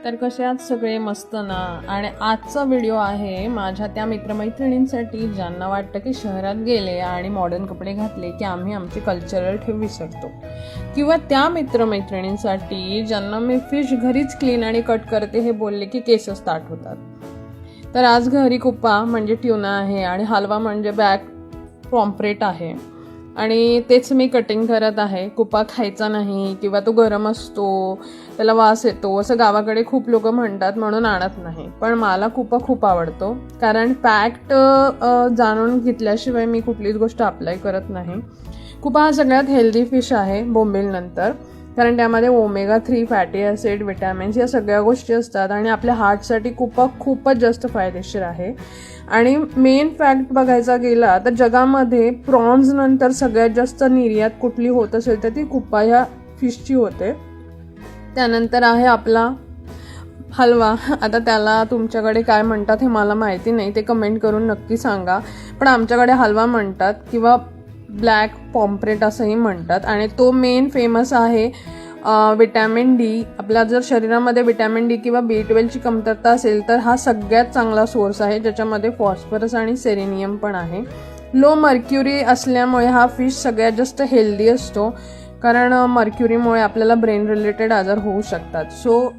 तर कसे आहात सगळे? मस्त ना? आणि आजचा व्हिडिओ आहे माझ्या त्या मित्रमैत्रिणींसाठी ज्यांना वाटतं की शहरात गेले आणि मॉडर्न कपडे घातले की आम्ही आमचे कल्चरल ठेव विसरतो, किंवा त्या मित्रमैत्रिणींसाठी ज्यांना मी फिश घरीच क्लीन आणि कट करते हे बोलले की केस स्टार्ट होतात. तर आज घरी कुप्पा म्हणजे ट्यूना आहे आणि हलवा म्हणजे बॅक पॉम्फ्रेट आहे आणि तेच मी कटिंग करत आहे. कुप्पा खायचा नाही किंवा तो गरम असतो, त्याला वास येतो असं गावाकडे खूप लोक म्हणतात, म्हणून आणत नाही. पण मला कुप्पा खूप आवडतो, कारण फॅक्ट जाणून घेतल्याशिवाय मी कुठलीच गोष्ट अप्लाय करत नाही. कुप्पा हा सगळ्यात हेल्दी फिश आहे बोंबील नंतर, कारण त्यामध्ये ओमेगा 3 फॅटी ॲसिड, विटॅमिन्स या सगळ्या गोष्टी असतात आणि आपल्या हार्टसाठी कुप्पा खूपच जास्त फायदेशीर आहे. आणि मेन फॅक्ट बघायचा गेला तर जगामध्ये प्रॉन्स नंतर सगळ्यात जास्त निर्यात कुठली होत असेल तर ती कुप्पा ह्या फिशची होते. त्यानंतर आहे आपला हलवा. आता त्याला तुमच्याकडे काय म्हणतात हे मला माहिती नाही, ते कमेंट करून नक्की सांगा. पण आमच्याकडे हलवा म्हणतात किंवा ब्लॅक पॉम्फ्रेट असंही म्हणतात. आणि तो मेन फेमस आहे विटॅमिन डी. आपल्या जर शरीरामध्ये विटॅमिन डी किंवा B12ची कमतरता असेल तर हा सगळ्यात चांगला सोर्स आहे, ज्याच्यामध्ये फॉस्फरस आणि सेलेनियम पण आहे. लो मर्क्युरी असल्यामुळे हा फिश सगळ्यात जास्त हेल्दी असतो, कारण मर्क्युरीमुळे आपल्याला ब्रेन रिलेटेड आजार होऊ शकतात. सो